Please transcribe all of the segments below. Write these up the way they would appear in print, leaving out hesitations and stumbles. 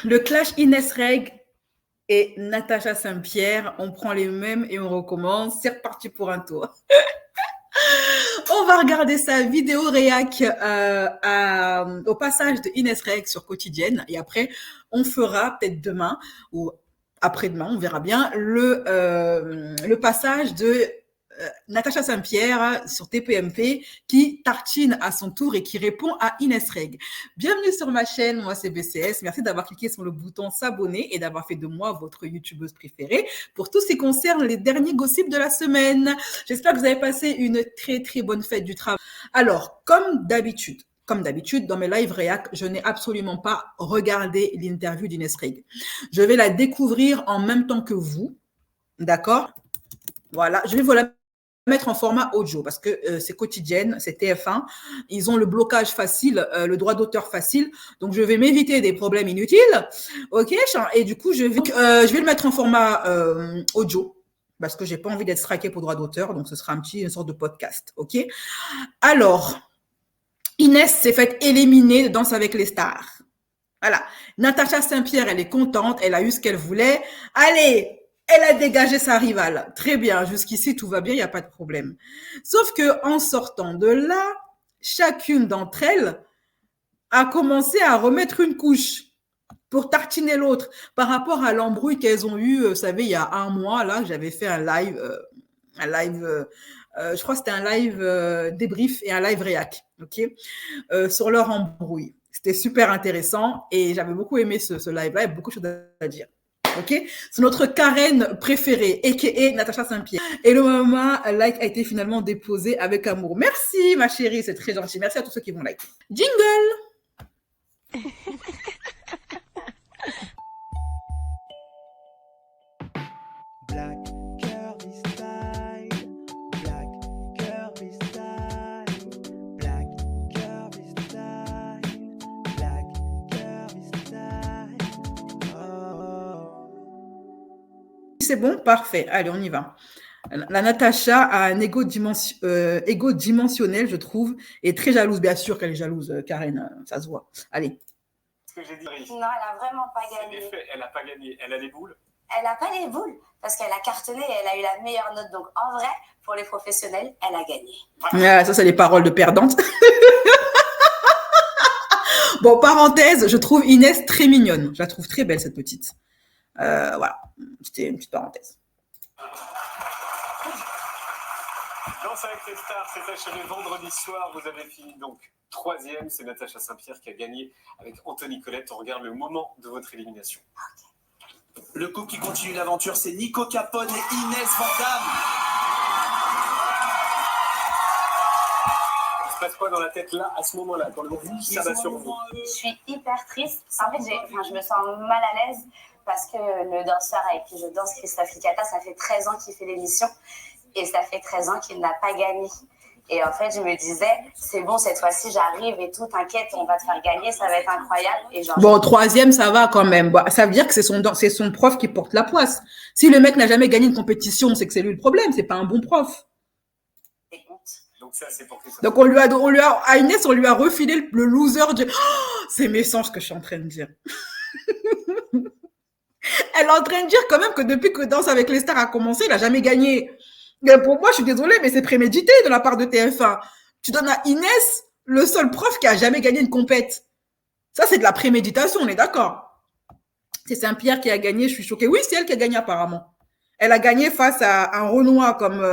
Le clash Inès Reg et Natacha Saint-Pierre, on prend les mêmes et on recommence. C'est reparti pour un tour. On va regarder sa vidéo réac au passage de Inès Reg sur Quotidienne et après, on fera peut-être demain ou après-demain, on verra bien, le passage de Natacha Saint-Pierre sur TPMP qui tartine à son tour et qui répond à Inès Reg. Bienvenue sur ma chaîne, moi c'est BCS. Merci d'avoir cliqué sur le bouton s'abonner et d'avoir fait de moi votre youtubeuse préférée pour tout ce qui concerne les derniers gossips de la semaine. J'espère que vous avez passé une très très bonne fête du travail. Alors, comme d'habitude, dans mes live réac, je n'ai absolument pas regardé l'interview d'Inès Reg. Je vais la découvrir en même temps que vous, d'accord? Voilà, je vais vous la mettre en format audio parce que c'est Quotidienne, c'est TF1. Ils ont le blocage facile, le droit d'auteur facile. Donc, je vais m'éviter des problèmes inutiles. OK? Et du coup, je vais le mettre en format audio parce que j'ai pas envie d'être straqué pour droit d'auteur. Donc, ce sera une sorte de podcast. OK? Alors, Inès s'est faite éliminer de Danse avec les stars. Voilà. Natacha Saint-Pierre, elle est contente. Elle a eu ce qu'elle voulait. Allez! Elle a dégagé sa rivale. Très bien. Jusqu'ici, tout va bien. Il n'y a pas de problème. Sauf que, en sortant de là, chacune d'entre elles a commencé à remettre une couche pour tartiner l'autre par rapport à l'embrouille qu'elles ont eu, vous savez, il y a un mois, là, j'avais fait un live, je crois que c'était un live débrief et un live réac, ok, sur leur embrouille. C'était super intéressant et j'avais beaucoup aimé ce live-là, il y a beaucoup de choses à dire. Ok, c'est notre Karen préférée, a.k.a. Natacha Saint-Pierre. Et le moment like a été finalement déposé avec amour. Merci ma chérie, c'est très gentil. Merci à tous ceux qui vont like. Jingle. Black curvy style, black curvy style, black curvy style, black curvy style. Oh. C'est bon, parfait. Allez, on y va. La Natacha a un ego dimensionnel, je trouve, et très jalouse. Bien sûr qu'elle est jalouse, Karen, ça se voit. Allez. Ce que j'ai dit. Non, elle a vraiment pas gagné. C'est des faits, elle n'a pas gagné. Elle a les boules. Elle n'a pas les boules parce qu'elle a cartonné et elle a eu la meilleure note. Donc, en vrai, pour les professionnels, elle a gagné. Ah, ça, c'est les paroles de perdante. Bon, parenthèse, je trouve Inès très mignonne. Je la trouve très belle, cette petite. Voilà, c'était une petite parenthèse. Danse avec les stars, c'est achevé vendredi soir. Vous avez fini donc 3e. C'est Natacha Saint-Pierre qui a gagné avec Anthony Colette. On regarde le moment de votre élimination. Le couple qui continue l'aventure, c'est Nico Capone et Inès Van Damme. Il se passe quoi dans la tête là, à ce moment-là, quand le rouge s'abat sur vous? Je suis hyper triste. En fait, je me sens mal à l'aise parce que le danseur avec qui je danse, Christophe Icata, ça fait 13 ans qu'il fait l'émission et ça fait 13 ans qu'il n'a pas gagné. Et en fait, je me disais, c'est bon, cette fois-ci, j'arrive et tout, t'inquiète, on va te faire gagner, ça va être incroyable. Et genre, bon, 3e, ça va quand même. Bon, ça veut dire que c'est son prof qui porte la poisse. Si le mec n'a jamais gagné une compétition, c'est que c'est lui le problème, c'est pas un bon prof. c'est honte. Donc ça, c'est pour Christophe. Donc à Inès, on lui a refilé le loser de... Oh, c'est méchant ce que je suis en train de dire. Elle est en train de dire quand même que depuis que Danse avec les stars a commencé, il n'a jamais gagné. Mais pour moi, je suis désolée, mais c'est prémédité de la part de TF1. Tu donnes à Inès le seul prof qui a jamais gagné une compète. Ça, c'est de la préméditation, on est d'accord. C'est Saint-Pierre qui a gagné, je suis choquée. Oui, c'est elle qui a gagné apparemment. Elle a gagné face à un Renoir comme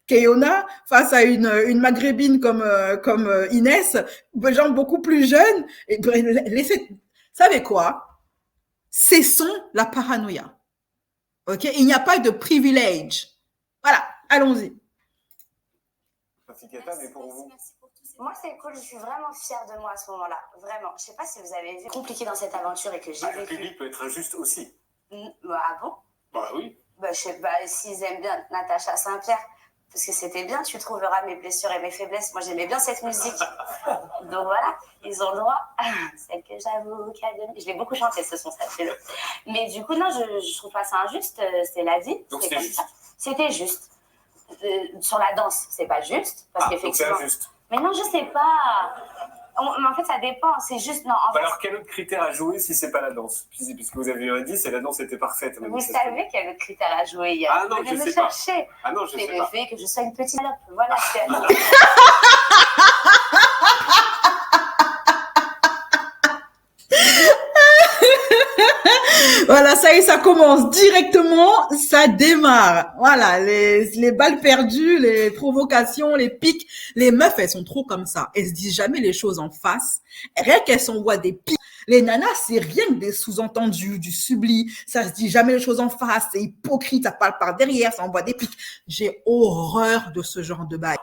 Keyona, face à une Maghrébine comme Inès, gens beaucoup plus jeunes. Et, savez quoi? Cessons la paranoïa. Ok? Il n'y a pas de privilège. Voilà, allons-y. Mais pour vous. Moi, c'est cool, je suis vraiment fière de moi à ce moment-là. Vraiment. Je sais pas si vous avez vu compliqué dans cette aventure et que j'ai Le vécu. public peut être injuste aussi. Ah bon? Bah oui. Bah, je sais pas s'ils aiment bien Natacha Saint-Pierre. Parce que c'était bien, tu trouveras mes blessures et mes faiblesses. Moi, j'aimais bien cette musique. Donc voilà, ils ont le droit. Celle que j'avoue qu'à demi. Je l'ai beaucoup chanté ce son, sachez-le. Mais du coup, non, je trouve pas ça injuste. C'est la vie. Donc c'est c'était comme juste. ça. C'était juste. Sur la danse, c'est pas juste. Parce qu'effectivement. C'est injuste. Mais non, je sais pas. Mais en fait, ça dépend. C'est juste, non, en fait, Alors, quel autre critère à jouer si c'est pas la danse? Puisque vous avez eu un 10 et la danse était parfaite. vous savez quel autre critère à jouer hier. Ah non, Venez je me sais pas. chercher. Ah non, je C'est sais le pas. fait que je sois une petite salope. Voilà. Voilà, ça y est, ça commence directement, ça démarre. Voilà, les balles perdues, les provocations, les pics. Les meufs, elles sont trop comme ça. Elles se disent jamais les choses en face. Rien qu'elles s'envoient des pics. Les nanas, c'est rien que des sous-entendus, du subli. Ça se dit jamais les choses en face. C'est hypocrite, ça parle par derrière, ça envoie des pics. J'ai horreur de ce genre de bail.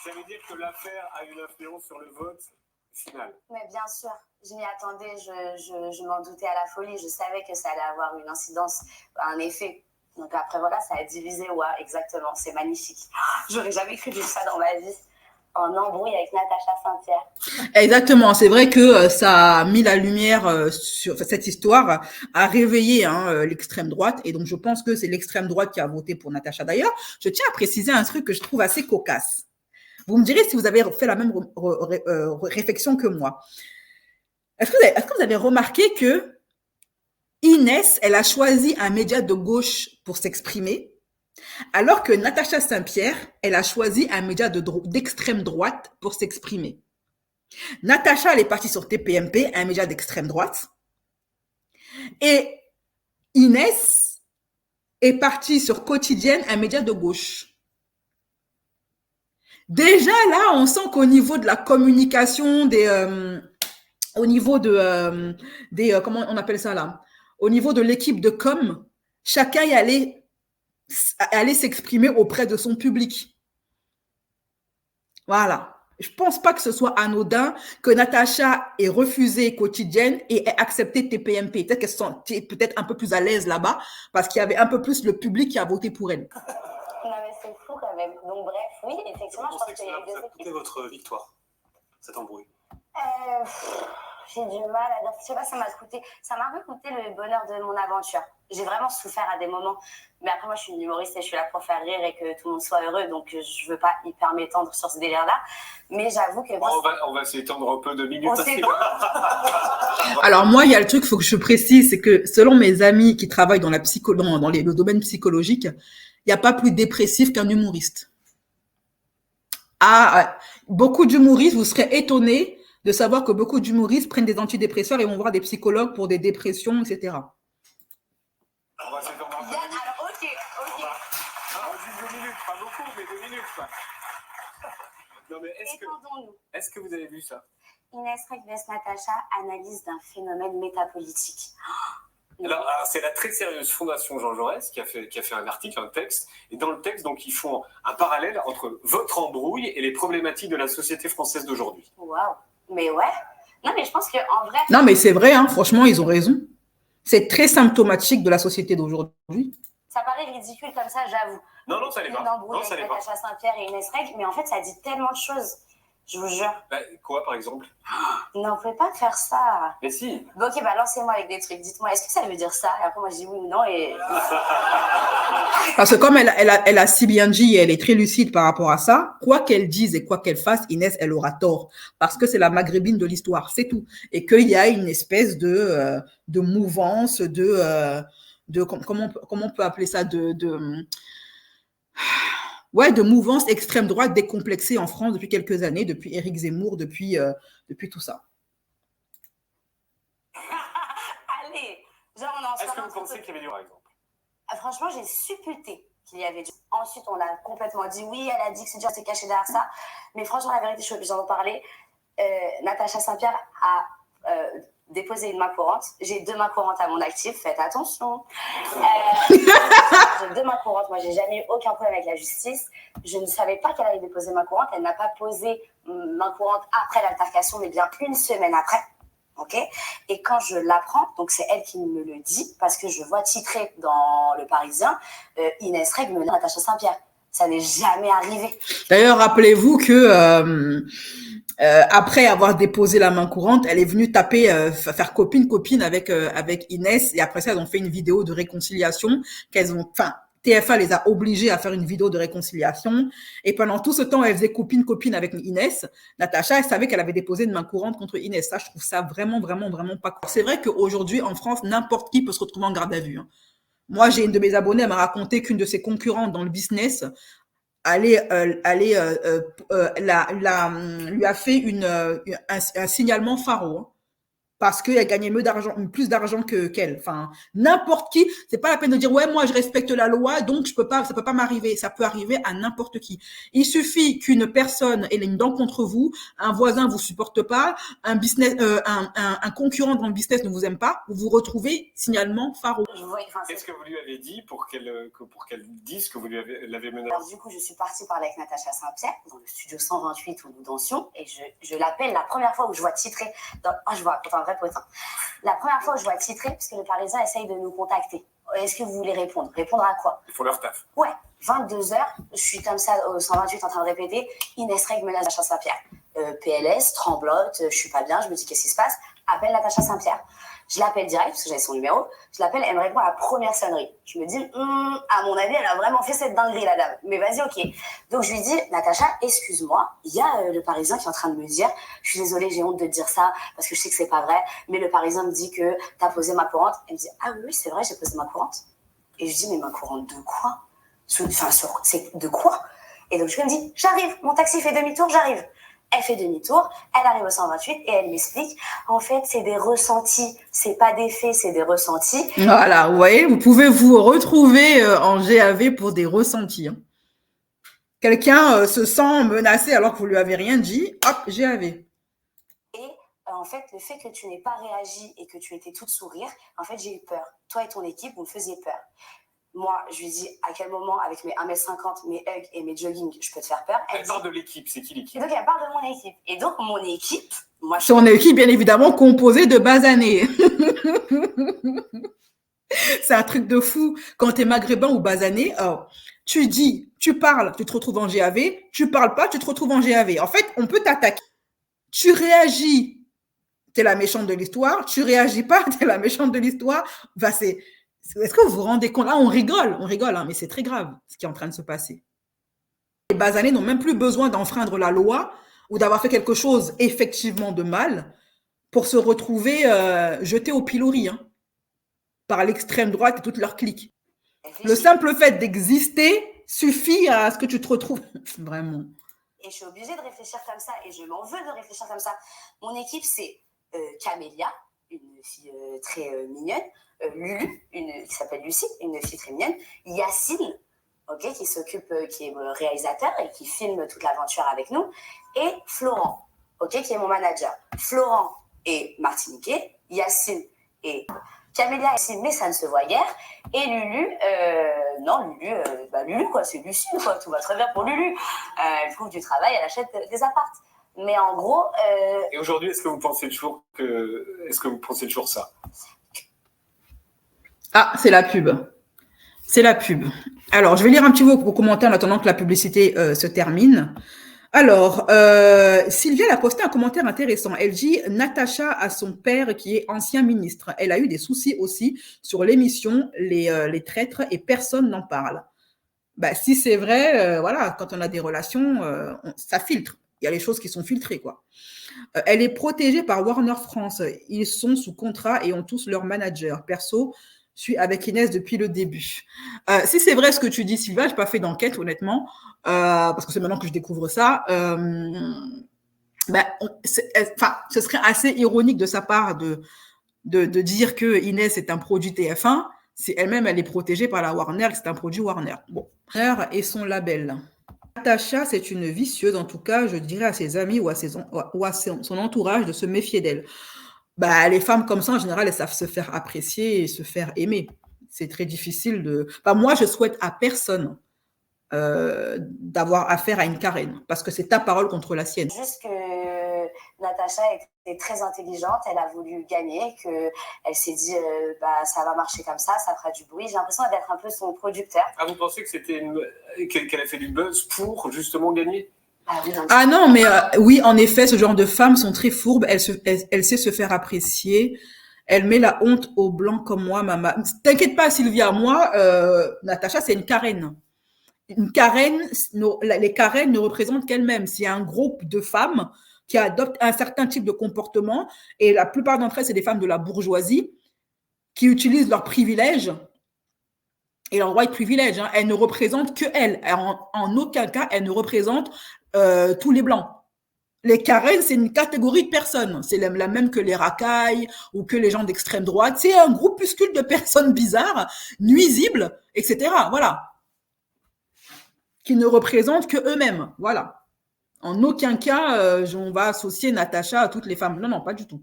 Ça veut dire que l'affaire a une influence sur le vote final. Mais bien sûr, je m'y attendais, je m'en doutais à la folie. Je savais que ça allait avoir une incidence, un effet. Donc après, voilà, ça a divisé. Ouais, exactement, c'est magnifique. J'aurais jamais cru vivre ça dans ma vie. En embrouille avec Natacha Saint-Pierre. Exactement, c'est vrai que ça a mis la lumière sur cette histoire, a réveillé l'extrême droite, et donc je pense que c'est l'extrême droite qui a voté pour Natacha. D'ailleurs, je tiens à préciser un truc que je trouve assez cocasse. Vous me direz si vous avez fait la même réflexion que moi. Est-ce que vous avez remarqué que Inès, elle a choisi un média de gauche pour s'exprimer, alors que Natacha Saint-Pierre, elle a choisi un média d'extrême droite pour s'exprimer. Natacha, elle est partie sur TPMP, un média d'extrême droite. Et Inès est partie sur Quotidienne, un média de gauche. Déjà, là, on sent qu'au niveau de la communication, au niveau comment on appelle ça là, au niveau de l'équipe de com, chacun y allait s'exprimer auprès de son public. Voilà. Je pense pas que ce soit anodin que Natacha ait refusé Quotidienne et ait accepté TPMP. Peut-être qu'elle se sentait peut-être un peu plus à l'aise là-bas parce qu'il y avait un peu plus le public qui a voté pour elle. Non mais c'est fou quand même. Donc bref, oui, effectivement, je pense qu'il y a eu deux Ça a équipes. coûté votre victoire, cette embrouille. J'ai du mal à dire. Je sais pas, ça m'a un peu coûté le bonheur de mon aventure. J'ai vraiment souffert à des moments. Mais après, moi, je suis une humoriste et je suis là pour faire rire et que tout le monde soit heureux. Donc, je veux pas hyper m'étendre sur ce délire-là. Mais j'avoue que moi, On va s'étendre un peu de minutes. on s'étend. Alors moi, il y a le truc, il faut que je précise, c'est que selon mes amis qui travaillent dans le domaine psychologique, il n'y a pas plus dépressif qu'un humoriste. Ah, beaucoup d'humoristes, vous serez étonnés de savoir que beaucoup d'humoristes prennent des antidépresseurs et vont voir des psychologues pour des dépressions, etc. On va s'étendre un peu. Yann, alors, ok. Juste 2 minutes, pas beaucoup, mais 2 minutes, quoi. Non, mais Étendons-nous. est-ce que vous avez vu ça? Inès Regnes Natacha, analyse d'un phénomène métapolitique. Alors, c'est la très sérieuse Fondation Jean Jaurès qui a fait un article, un texte. Et dans le texte, donc, ils font un parallèle entre votre embrouille et les problématiques de la société française d'aujourd'hui. Waouh. Mais ouais. Non, mais je pense qu'en vrai. Non, mais c'est vrai, hein, franchement, ils ont raison. C'est très symptomatique de la société d'aujourd'hui. Ça paraît ridicule comme ça, j'avoue. Non, ça l'est pas. Une embrouille Non, ça avec l'est pas. Natacha Saint-Pierre et Inès Reg, mais en fait, ça dit tellement de choses. Je vous jure. Bah, quoi, par exemple? Non, vous pouvez pas faire ça. Mais si. Bon, ok, bah lancez-moi avec des trucs. Dites-moi, est-ce que ça veut dire ça? Et après, moi, je dis oui ou non. Et Parce que comme elle a si bien dit et elle est très lucide par rapport à ça, quoi qu'elle dise et quoi qu'elle fasse, Inès, elle aura tort. Parce que c'est la maghrébine de l'histoire, c'est tout. Et qu'il y a une espèce de mouvance, comment on peut appeler ça, de mouvance extrême droite décomplexée en France depuis quelques années, depuis Éric Zemmour, depuis tout ça. allez, genre, on en Est-ce que sort un vous pensez truc. qu'il y avait du, par exemple? Franchement, j'ai supputé qu'il y avait du. Ensuite, on a complètement dit oui, elle a dit que c'est dur, c'est caché derrière ça. Mais franchement, la vérité, je suis obligée d'en parler. Natacha Saint-Pierre a déposé une main courante. J'ai 2 mains courantes à mon actif, faites attention. J'ai 2 mains courantes, moi j'ai jamais eu aucun problème avec la justice. Je ne savais pas qu'elle allait déposer main courante. Elle n'a pas posé main courante après l'altercation, mais bien une semaine après. Ok. Et quand je l'apprends, donc c'est elle qui me le dit, parce que je vois titré dans Le Parisien, Inès Reg menace Natacha Saint-Pierre. Ça n'est jamais arrivé. D'ailleurs, rappelez-vous que après avoir déposé la main courante, elle est venue faire copine avec Inès, et après ça, elles ont fait une vidéo de réconciliation TF1 les a obligés à faire une vidéo de réconciliation. Et pendant tout ce temps, elle faisait copine avec Inès. Natacha, elle savait qu'elle avait déposé une main courante contre Inès. Ça, je trouve ça vraiment pas cool. C'est vrai qu'aujourd'hui, en France, n'importe qui peut se retrouver en garde à vue. Moi, j'ai une de mes abonnées, elle m'a raconté qu'une de ses concurrentes dans le business lui a fait un signalement pharo. Parce qu'elle gagnait plus d'argent qu'elle. Enfin, n'importe qui, c'est pas la peine de dire ouais, moi je respecte la loi, donc ça peut pas m'arriver. Ça peut arriver à n'importe qui. Il suffit qu'une personne ait une dent contre vous, un voisin vous supporte pas, un concurrent dans le business ne vous aime pas, vous vous retrouvez signalement pharo. Qu'est-ce que vous lui avez dit pour qu'elle dise que vous l'avez menacé? Alors du coup, je suis partie parler avec Natacha Saint-Pierre dans le studio 128 où nous dansions et je l'appelle la première fois où je vois titrer la première fois où je vois titrer, parce que le Parisien essaye de nous contacter. Est-ce que vous voulez répondre? Répondre à quoi? Ils font leur taf. Ouais, 22h, je suis comme ça au 128 en train de répéter. Inès Reg menace Natacha Saint-Pierre. PLS, tremblote, je suis pas bien, je me dis qu'est-ce qui se passe? Appelle Natacha Saint-Pierre. Je l'appelle direct, parce que j'avais son numéro. Je l'appelle, elle me répond à la première sonnerie. Je me dis, à mon avis, elle a vraiment fait cette dinguerie, la dame. Mais vas-y, ok. Donc je lui dis, Natacha, excuse-moi, il y a le Parisien qui est en train de me dire, je suis désolée, j'ai honte de te dire ça, parce que je sais que c'est pas vrai, mais le Parisien me dit que t'as posé main courante. Elle me dit, ah oui, c'est vrai, j'ai posé main courante. Et je dis, mais main courante de quoi? Enfin, c'est de quoi? Et donc je me dis, j'arrive, mon taxi fait demi-tour, j'arrive. Elle fait demi-tour, elle arrive au 128 et elle m'explique, en fait, c'est des ressentis, c'est pas des faits, c'est des ressentis. Voilà, vous voyez, vous pouvez vous retrouver en GAV pour des ressentis. Quelqu'un se sent menacé alors que vous lui avez rien dit, hop, GAV. Et en fait, le fait que tu n'aies pas réagi et que tu étais toute sourire, en fait, j'ai eu peur. Toi et ton équipe, vous me faisiez peur. Moi, je lui dis à quel moment, avec mes 1m50, mes hugs et mes jogging, je peux te faire peur. Elle parle de l'équipe, c'est qui l'équipe? Et donc, elle parle de mon équipe. Et donc, mon équipe, moi, son équipe, bien évidemment, composée de basanés. C'est un truc de fou. Quand tu es maghrébin ou basané, tu dis, tu parles, tu te retrouves en GAV. Tu parles pas, tu te retrouves en GAV. En fait, on peut t'attaquer. Tu réagis, tu es la méchante de l'histoire. Tu réagis pas, tu es la méchante de l'histoire. Bah, est-ce que vous vous rendez compte? Là, on rigole, hein, mais c'est très grave ce qui est en train de se passer. Les basanés n'ont même plus besoin d'enfreindre la loi ou d'avoir fait quelque chose effectivement de mal pour se retrouver jetés au pilori par l'extrême droite et toute leur clique. Le simple fait d'exister suffit à ce que tu te retrouves vraiment. Et je suis obligée de réfléchir comme ça et je m'en veux de réfléchir comme ça. Mon équipe, c'est Camélia, une fille très mignonne. Lulu, qui s'appelle Lucie, une fille très mignonne, Yacine, qui s'occupe, qui est réalisateur et qui filme toute l'aventure avec nous, et Florent, qui est mon manager. Florent est martiniquais, Yacine est Camélia ici, mais ça ne se voit guère, et Lulu, Lulu quoi, c'est Lucie quoi, tout va très bien pour Lulu. Elle trouve du travail, elle achète des apparts. Mais en gros. Et aujourd'hui, est-ce que vous pensez toujours ça? Ah, c'est la pub. C'est la pub. Alors, je vais lire un petit mot pour commenter en attendant que la publicité se termine. Alors, Sylvia a posté un commentaire intéressant. Elle dit « Natacha a son père qui est ancien ministre. Elle a eu des soucis aussi sur l'émission Les Traîtres et personne n'en parle. » Bah, si c'est vrai, voilà, quand on a des relations, ça filtre. Il y a les choses qui sont filtrées, quoi. Elle est protégée par Warner France. Ils sont sous contrat et ont tous leur manager. Perso, je suis avec Inès depuis le début. Si c'est vrai ce que tu dis, Sylvia, je n'ai pas fait d'enquête, honnêtement, parce que c'est maintenant que je découvre ça. Ce serait assez ironique de sa part de dire que Inès est un produit TF1, si elle-même, elle est protégée par la Warner, que c'est un produit Warner. Bon, Warner et son label. Natacha, c'est une vicieuse, en tout cas, je dirais à ses amis ou à son entourage de se méfier d'elle. Bah, les femmes comme ça, en général, elles savent se faire apprécier et se faire aimer. C'est très difficile de... moi, je souhaite à personne d'avoir affaire à une Karen, parce que c'est ta parole contre la sienne. Juste que Natacha était très intelligente, elle a voulu gagner, qu'elle s'est dit ça va marcher comme ça fera du bruit. J'ai l'impression d'être un peu son producteur. Ah, vous pensez que qu'elle a fait du buzz pour justement gagner? Ah non, mais oui, en effet, ce genre de femmes sont très fourbes. Elle sait se faire apprécier. Elle met la honte aux blancs comme moi, maman. T'inquiète pas, Sylvia, moi, Natacha, c'est une Karen. Une Karen, les Karen ne représentent qu'elles-mêmes. C'est un groupe de femmes qui adoptent un certain type de comportement et la plupart d'entre elles, c'est des femmes de la bourgeoisie qui utilisent leurs privilèges et leur white privilège. Hein. Elles ne représentent que elles. En aucun cas, elles ne représentent tous les blancs. Les Karen, c'est une catégorie de personnes. C'est la même que les racailles ou que les gens d'extrême droite. C'est un groupuscule de personnes bizarres, nuisibles, etc. Voilà. Qui ne représentent que eux-mêmes. Voilà. En aucun cas, on va associer Natacha à toutes les femmes. Non, non, pas du tout.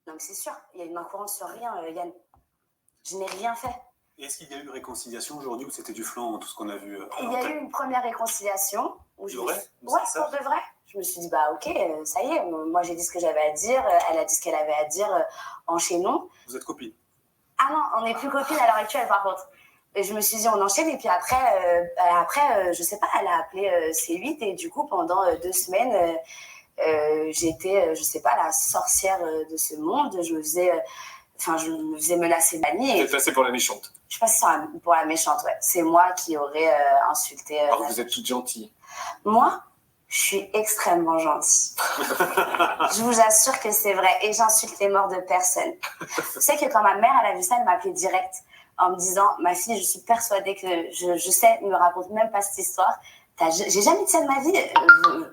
Donc c'est sûr, il y a une main courante sur rien, Yann. Je n'ai rien fait. Est-ce qu'il y a eu réconciliation aujourd'hui ou c'était du flanc, tout ce qu'on a vu Il y a eu une première réconciliation. Où de vrai? Ouais, pour de vrai. Je me suis dit, bah ok, ça y est, moi j'ai dit ce que j'avais à dire, elle a dit ce qu'elle avait à dire, enchaînons. Vous êtes copines? Ah non, on n'est plus copines à l'heure actuelle par contre. Et je me suis dit, on enchaîne, et puis après, je sais pas, elle a appelé C8, et du coup, pendant 2 semaines, j'étais, je sais pas, la sorcière de ce monde. Je me faisais menacer de banni. Vous êtes passée pour la méchante. Je suis passée pour la méchante, ouais. C'est moi qui aurais insulté. Alors vous êtes toute gentille. Moi, je suis extrêmement gentille. Je vous assure que c'est vrai. Et j'insulte les morts de personne. Vous savez que quand ma mère, elle a vu ça, elle m'a appelé direct en me disant, ma fille, je suis persuadée que je sais, ne me raconte même pas cette histoire. J'ai jamais dit ça de ma vie.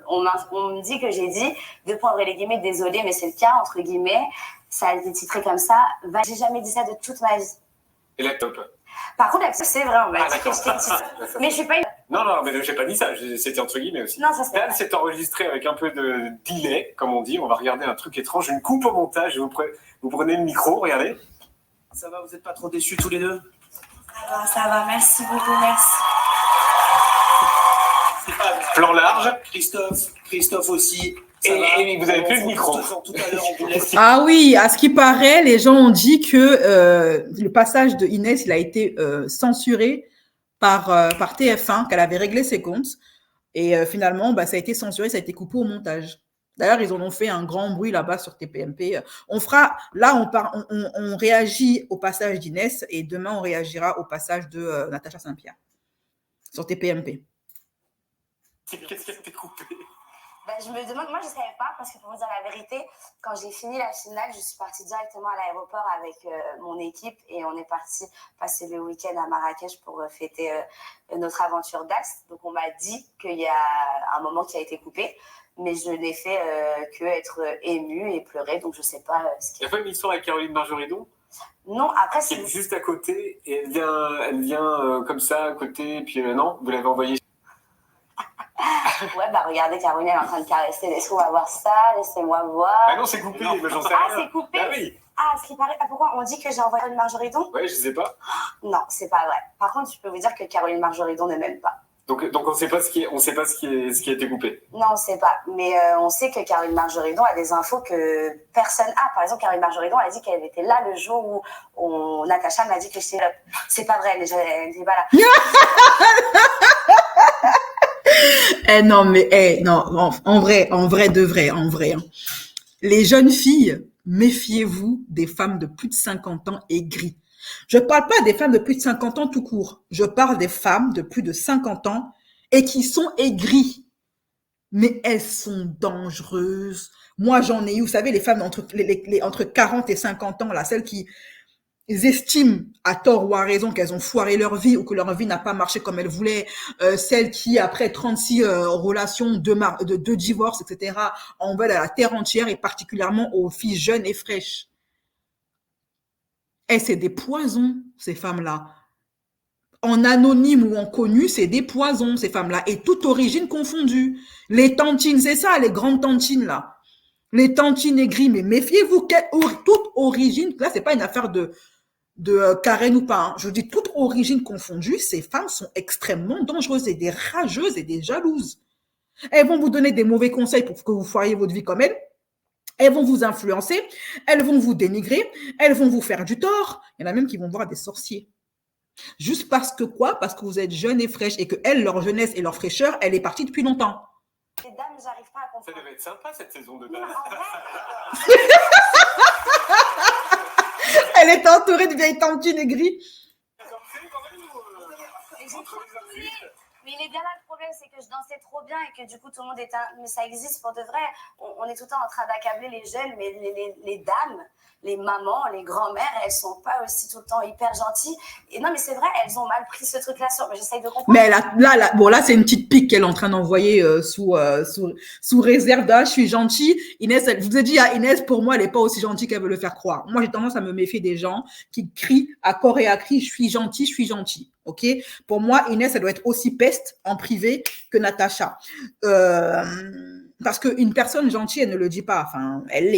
On me dit que j'ai dit, de prendre les guillemets, désolé, mais c'est le cas, entre guillemets. Ça a été titré comme ça. J'ai jamais dit ça de toute ma vie. Et la top. Par contre, c'est vrai, on m'a dit que je t'ai dit ça. Mais je suis pas une... Non, mais j'ai pas dit ça. C'était entre guillemets aussi. Non, ça c'est Là, c'est enregistré avec un peu de delay, comme on dit. On va regarder un truc étrange. Une coupe au montage. Vous prenez le micro, regardez. Ça va, vous n'êtes pas trop déçus tous les deux? Ça va, merci beaucoup, merci. Plan large. Christophe aussi. Et vous avez plus le micro. Tout à l'heure, on vous laisse. Ah oui, à ce qui paraît, les gens ont dit que le passage de Inès, il a été censuré par TF1, qu'elle avait réglé ses comptes. Et finalement, ça a été censuré, ça a été coupé au montage. D'ailleurs, ils en ont fait un grand bruit là-bas sur TPMP. On réagit au passage d'Inès et demain, on réagira au passage de Natacha Saint-Pierre sur TPMP. Qu'est-ce qui a été coupé? Je me demande, moi je ne savais pas, parce que pour vous dire la vérité, quand j'ai fini la finale, je suis partie directement à l'aéroport avec mon équipe et on est parti passer le week-end à Marrakech pour fêter notre aventure d'Axe. Donc on m'a dit qu'il y a un moment qui a été coupé, mais je n'ai fait que être émue et pleurer, donc je ne sais pas ce qui... Il n'y a pas une histoire avec Caroline Margeridon? Non, après c'est... Juste à côté, et elle vient comme ça à côté, et puis non, vous l'avez envoyée. Ouais, regardez, Caroline, elle est en train de caresser. Laissez-moi voir ça, laissez-moi voir. Ah non, c'est coupé, mais j'en sais rien. Ah, c'est coupé? Ah oui. Ah, ce qui paraît... pourquoi on dit que j'ai envoyé Caroline Margeridon? Ouais, je sais pas. Non, c'est pas vrai. Par contre, je peux vous dire que Caroline Margeridon ne m'aime pas. Donc on sait pas ce qui a été coupé. Non, on ne sait pas. Mais on sait que Caroline Margeridon a des infos que personne a. Par exemple, Caroline Margeridon a dit qu'elle était là le jour où Natacha m'a dit que j'étais là. C'est pas vrai, elle n'était pas là. Non, mais non, en vrai, de vrai, en vrai. Hein. Les jeunes filles, méfiez-vous des femmes de plus de 50 ans aigries. Je parle pas des femmes de plus de 50 ans tout court. Je parle des femmes de plus de 50 ans et qui sont aigries. Mais elles sont dangereuses. Moi, j'en ai eu, vous savez, les femmes entre 40 et 50 ans, là, celles qui estiment à tort ou à raison qu'elles ont foiré leur vie ou que leur vie n'a pas marché comme elles voulaient, celles qui, après 36 relations, deux divorces, etc., en veulent à la terre entière et particulièrement aux filles jeunes et fraîches. Et c'est des poisons, ces femmes-là. En anonyme ou en connu, c'est des poisons, ces femmes-là, et toute origine confondue. Les tantines, c'est ça, les grandes tantines, là. Les tantines aigries, mais méfiez-vous, toute origine, là, c'est pas une affaire de Karen ou pas, hein. Je dis toute origine confondue, ces femmes sont extrêmement dangereuses et des rageuses et des jalouses. Elles vont vous donner des mauvais conseils pour que vous foiriez votre vie comme elles. Elles vont vous influencer, elles vont vous dénigrer, elles vont vous faire du tort. Il y en a même qui vont voir des sorciers. Juste parce que quoi? Parce que vous êtes jeune et fraîche et que elles, leur jeunesse et leur fraîcheur, elle est partie depuis longtemps. Les dames même, j'arrive pas à Ça comprendre. devait être sympa cette saison de Non, danse. en vrai, Elle était entourée de vieilles tantines aigries. mais j'ai trop aimé. Mais il est bien là le problème, c'est que je dansais trop bien et que du coup tout le monde était. Mais ça existe pour de vrai. On est tout le temps en train d'accabler les jeunes, mais les dames, les mamans, les grand-mères, elles sont pas aussi tout le temps hyper gentilles. Et non, mais c'est vrai, elles ont mal pris ce truc-là sur. J'essaye de comprendre. Mais là, c'est une petite pique qu'elle est en train d'envoyer sous réserve d'un je suis gentille. Inès, je vous ai dit, Inès, pour moi, elle n'est pas aussi gentille qu'elle veut le faire croire. Moi, j'ai tendance à me méfier des gens qui crient à corps et à cri, je suis gentille, je suis gentille. Ok? Pour moi, Inès, elle doit être aussi peste en privé que Natacha. Parce qu'une personne gentille, elle ne le dit pas. Enfin, elle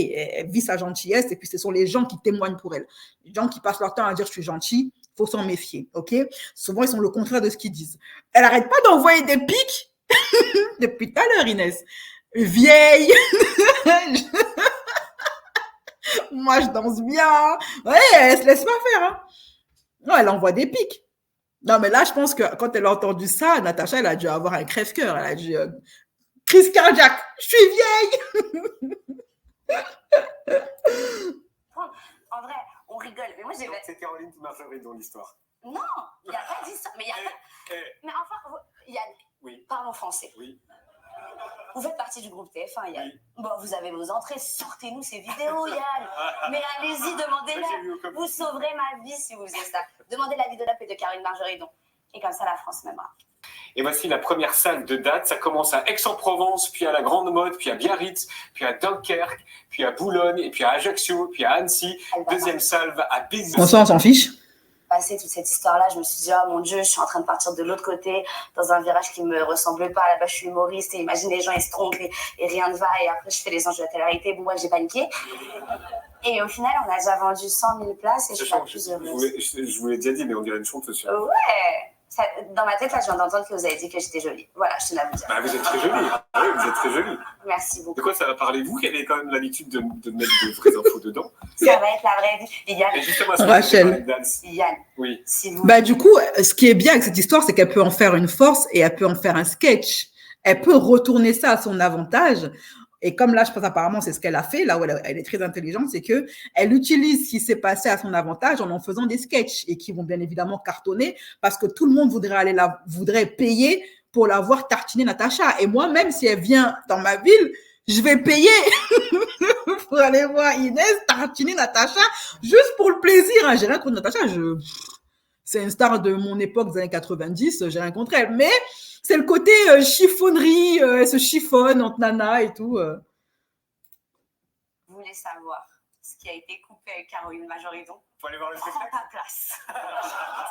vit sa gentillesse et puis ce sont les gens qui témoignent pour elle. Les gens qui passent leur temps à dire je suis gentil, faut s'en méfier, ok? Souvent, ils sont le contraire de ce qu'ils disent. Elle arrête pas d'envoyer des pics depuis tout à l'heure, Inès. Vieille. Moi, je danse bien. Ouais, elle se laisse pas faire. Hein. Non, elle envoie des pics. Non, mais là, je pense que quand elle a entendu ça, Natacha, elle a dû avoir un crève-cœur. Elle a dû crise cardiaque. Je suis vieille. En vrai, on rigole. Mais moi, j'ai. Donc, c'est Caroline Marjorie dans l'histoire. Non, il n'y a pas d'histoire. Mais il y a pas. Mais enfin, Yann, Oui. parlons français. Oui. Vous faites partie du groupe TF1, Yann. Oui. Bon, vous avez vos entrées, sortez-nous ces vidéos, Yann. Mais allez-y, demandez-la. Vous sauverez ma vie si vous faisiez ça. Demandez l'avis de Lap et de Caroline Marjorie. Et comme ça, la France m'aimera. Et voici la première salle de date. Ça commence à Aix-en-Provence, puis à la Grande Motte, puis à Biarritz, puis à Dunkerque, puis à Boulogne, et puis à Ajaccio, puis à Annecy. Deuxième salle va à Béziers. On s'en fiche. Passé toute cette histoire-là, je me suis dit, oh mon Dieu, je suis en train de partir de l'autre côté, dans un virage qui me ressemble pas. Là-bas, je suis humoriste et imagine les gens, ils se trompent et rien ne va. Et après, je fais les enjeux de la télé-réalité. Bon, moi, j'ai paniqué. Et au final, on a déjà vendu 100 000 places et je suis la plus heureuse. Je vous l'ai déjà dit, mais on dirait une chanteuse. Ouais. Ça, dans ma tête, là, je viens d'entendre que vous avez dit que j'étais jolie. Voilà, je tenais à vous dire. Bah, vous êtes très jolie. Ah oui, vous êtes très jolie. Merci beaucoup. De quoi ça va parler, vous, qui avez quand même l'habitude de mettre de vraies infos dedans? Ça va être la vraie vie. Et Yann, Et justement, Rachel. Yann, Oui. si vous... Bah, du coup, ce qui est bien avec cette histoire, c'est qu'elle peut en faire une force et elle peut en faire un sketch. Elle peut retourner ça à son avantage. Et comme là, je pense apparemment, c'est ce qu'elle a fait, là où elle est très intelligente, c'est que elle utilise ce qui s'est passé à son avantage en faisant des sketchs et qui vont bien évidemment cartonner parce que tout le monde voudrait payer pour la voir tartiner Natacha. Et moi, même si elle vient dans ma ville, je vais payer pour aller voir Inès tartiner Natacha juste pour le plaisir. Hein. J'ai rien contre Natacha. C'est une star de mon époque des années 90. J'ai rien contre elle. Mais c'est le côté chiffonnerie. Elle se chiffonne entre nana et tout. Vous voulez savoir ce qui a été coupé avec Caroline Majoridon? Faut aller voir le Prends spectacle. ta place.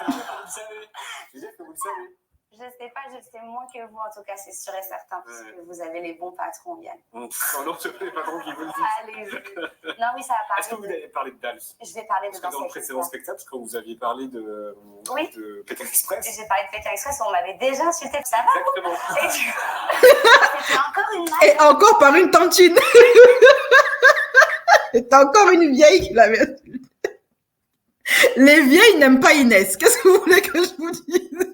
C'est bien que vous le savez. Je veux dire que vous le savez. Je sais pas, je sais moins que vous, en tout cas, c'est sûr et certain, parce que vous avez les bons patrons, Yann. Oh non, c'est pas trop qui vous le dit. Allez-y. Non, oui, ça va Est-ce que vous parler avez parlé de Dals? Je vais parler de Parce que dans le Danse précédent avec spectacle, quand vous aviez parlé de Pékin Express. J'ai parlé de Pékin Express, on m'avait déjà insulté. Ça va? Exactement. Et c'était encore une maille. Et encore par une tantine. C'est encore une vieille qui l'avait insulté. Les vieilles n'aiment pas Inès. Qu'est-ce que vous voulez que je vous dise?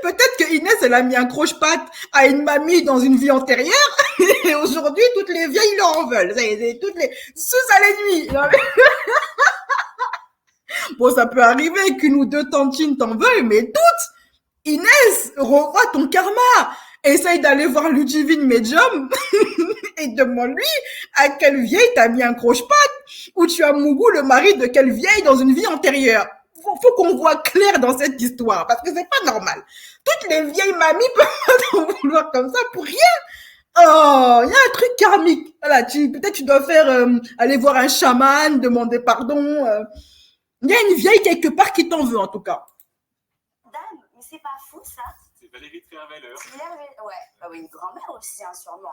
Peut-être que Inès, elle a mis un croche-patte à une mamie dans une vie antérieure. Et aujourd'hui, toutes les vieilles leur en veulent. Toutes les sous à l'ennemi. Bon, ça peut arriver qu'une ou deux tantines t'en veuillent, mais toutes. Inès, revois ton karma. Essaye d'aller voir Ludivine Medium et demande-lui à quelle vieille t'as mis un croche-patte ou tu as Mougou, le mari de quelle vieille dans une vie antérieure. Faut qu'on voit clair dans cette histoire parce que c'est pas normal. Toutes les vieilles mamies peuvent pas t'en vouloir comme ça pour rien. Oh, il y a un truc karmique. Voilà, peut-être tu dois faire aller voir un chaman, demander pardon. Il y a une vieille quelque part qui t'en veut en tout cas. Dame, mais c'est pas fou ça? C'est Valérie Trierweiler. Ouais, bah oui, une grand-mère aussi, hein, sûrement.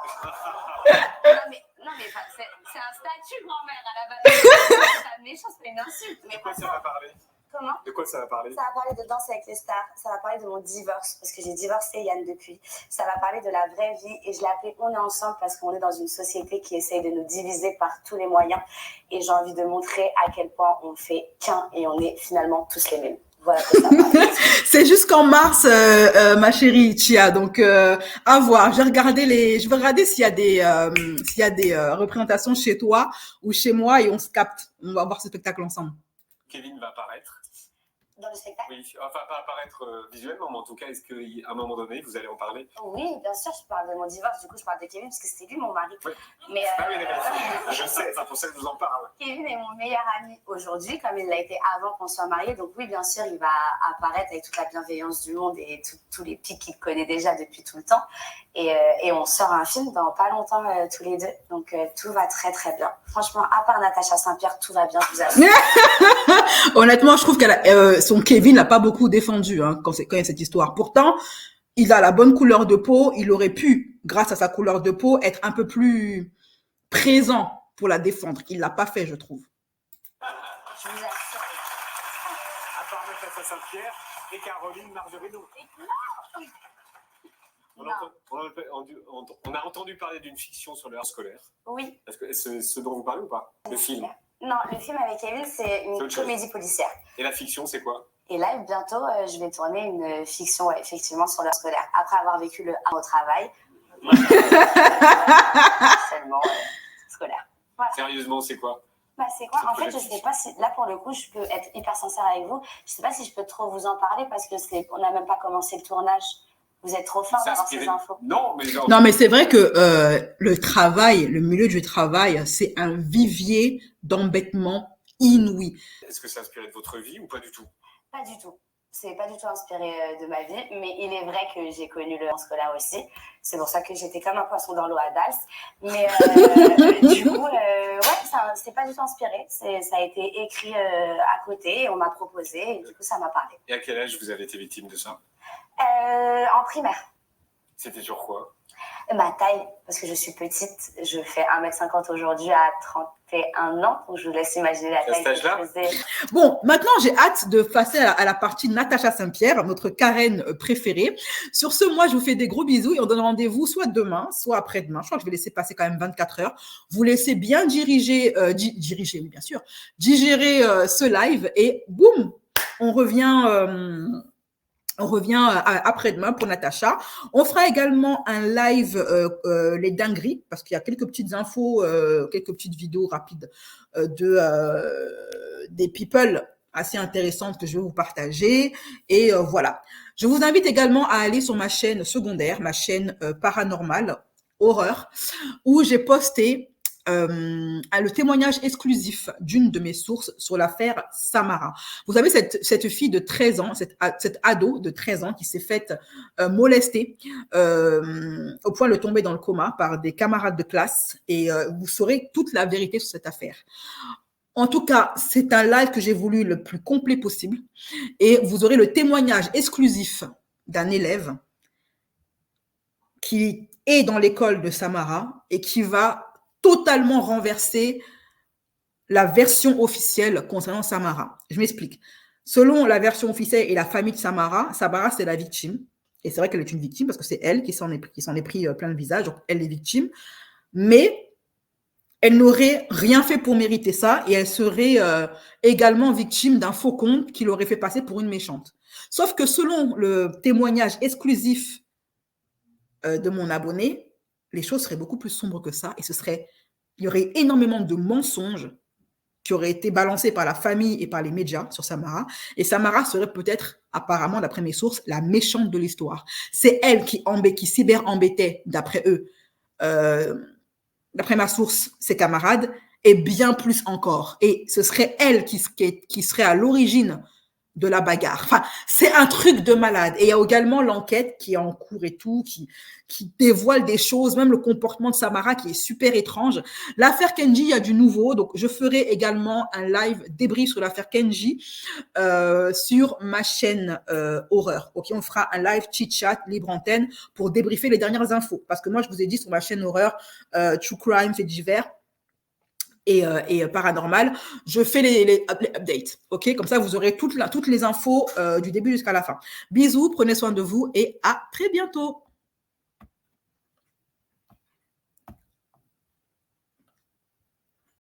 non, mais c'est un statut grand-mère à la base. C'est pas méchant, c'est pas une insulte. Mais De quoi pas ça va parler? Comment? De quoi ça va parler? Ça va parler de Danse avec les stars, ça va parler de mon divorce, parce que j'ai divorcé Yann depuis. Ça va parler de la vraie vie, et je l'ai appelé On est ensemble parce qu'on est dans une société qui essaye de nous diviser par tous les moyens. Et j'ai envie de montrer à quel point on fait qu'un et on est finalement tous les mêmes. voilà que ça va. C'est jusqu'en mars, ma chérie Chia. Donc, à voir. Je vais regarder s'il y a des représentations chez toi ou chez moi et on se capte. On va voir ce spectacle ensemble. Kevin va apparaître. Dans le spectacle? Oui, enfin pas apparaître visuellement, mais en tout cas, est-ce qu'à un moment donné, vous allez en parler? Oui, bien sûr, je parle de mon divorce, du coup je parle de Kevin parce que c'était lui mon mari. Oui. Mais Ah oui, d'accord. Je sais, c'est pour ça que je vous en parle. Kevin est mon meilleur ami aujourd'hui, comme il l'a été avant qu'on soit mariés. Donc oui, bien sûr, il va apparaître avec toute la bienveillance du monde et tous les pics qu'il connaît déjà depuis tout le temps. Et on sort un film dans pas longtemps tous les deux. Donc tout va très très bien. Franchement, à part Natacha Saint-Pierre, tout va bien, je vous assure. Honnêtement, je trouve que son Kevin l'a pas beaucoup défendu quand il y a cette histoire. Pourtant, il a la bonne couleur de peau. Il aurait pu, grâce à sa couleur de peau, être un peu plus présent pour la défendre. Il l'a pas fait, je trouve. Je vous assure. À part Natacha Saint-Pierre et Caroline Margerino. On a entendu parler d'une fiction sur le harcèlement scolaire. Oui. Est-ce que c'est ce dont vous parlez ou pas? Le film? Non, le film avec Kevin, c'est une comédie policière. Et la fiction, c'est quoi? Et là, bientôt, je vais tourner une fiction, ouais, effectivement, sur le scolaire. Après avoir vécu le au travail. Seulement scolaire. Voilà. Sérieusement, c'est quoi? C'est quoi? En fait, je sais pas si, là, pour le coup, je peux être hyper sincère avec vous. Je sais pas si je peux trop vous en parler parce que on n'a même pas commencé le tournage. Vous êtes trop fort d'avoir ces infos. Non, mais c'est vrai que le milieu du travail, c'est un vivier d'embêtement inouï. Est-ce que c'est inspiré de votre vie ou pas du tout? Pas du tout. C'est pas du tout inspiré de ma vie, mais il est vrai que j'ai connu le scolaire aussi. C'est pour ça que j'étais comme un poisson dans l'eau à Dals. Mais du coup, ouais, c'est pas du tout inspiré. Ça a été écrit à côté et on m'a proposé et du coup, ça m'a parlé. Et à quel âge vous avez été victime de ça? En primaire. C'était sur quoi? Ma taille, parce que je suis petite, je fais 1m50 aujourd'hui à 31 ans, donc je vous laisse imaginer la taille que je faisais. Bon, maintenant j'ai hâte de passer à la partie Natacha Saint-Pierre, notre Karen préférée. Sur ce, moi je vous fais des gros bisous et on donne rendez-vous soit demain, soit après-demain. Je crois que je vais laisser passer quand même 24 heures. Vous laissez bien digérer ce live et boum, on revient après-demain pour Natacha. On fera également un live les dingueries parce qu'il y a quelques petites infos, quelques petites vidéos rapides des people assez intéressantes que je vais vous partager. Et voilà. Je vous invite également à aller sur ma chaîne secondaire, ma chaîne paranormale, horreur, où j'ai posté le témoignage exclusif d'une de mes sources sur l'affaire Samara. Vous savez, cette fille de 13 ans, cette ado de 13 ans qui s'est faite molester au point de tomber dans le coma par des camarades de classe et vous saurez toute la vérité sur cette affaire. En tout cas, c'est un live que j'ai voulu le plus complet possible et vous aurez le témoignage exclusif d'un élève qui est dans l'école de Samara et qui va totalement renverser la version officielle concernant Samara. Je m'explique. Selon la version officielle et la famille de Samara, Samara, c'est la victime. Et c'est vrai qu'elle est une victime parce que c'est elle qui s'en est pris plein le visage. Donc, elle est victime. Mais elle n'aurait rien fait pour mériter ça et elle serait également victime d'un faux compte qui l'aurait fait passer pour une méchante. Sauf que selon le témoignage exclusif de mon abonné, les choses seraient beaucoup plus sombres que ça et il y aurait énormément de mensonges qui auraient été balancés par la famille et par les médias sur Samara. Et Samara serait peut-être, apparemment, d'après mes sources, la méchante de l'histoire. C'est elle qui cyber-embêtait, d'après eux, d'après ma source, ses camarades, et bien plus encore. Et ce serait elle qui serait à l'origine de la bagarre. Enfin, c'est un truc de malade. Et il y a également l'enquête qui est en cours et tout, qui dévoile des choses, même le comportement de Samara qui est super étrange. L'affaire Kenji, il y a du nouveau. Donc, je ferai également un live débrief sur l'affaire Kenji sur ma chaîne horreur. Ok, on fera un live chit-chat, libre antenne, pour débriefer les dernières infos. Parce que moi, je vous ai dit sur ma chaîne horreur, True Crime, fait divers, et paranormal, je fais les updates, ok? Comme ça, vous aurez toutes les infos du début jusqu'à la fin. Bisous, prenez soin de vous et à très bientôt.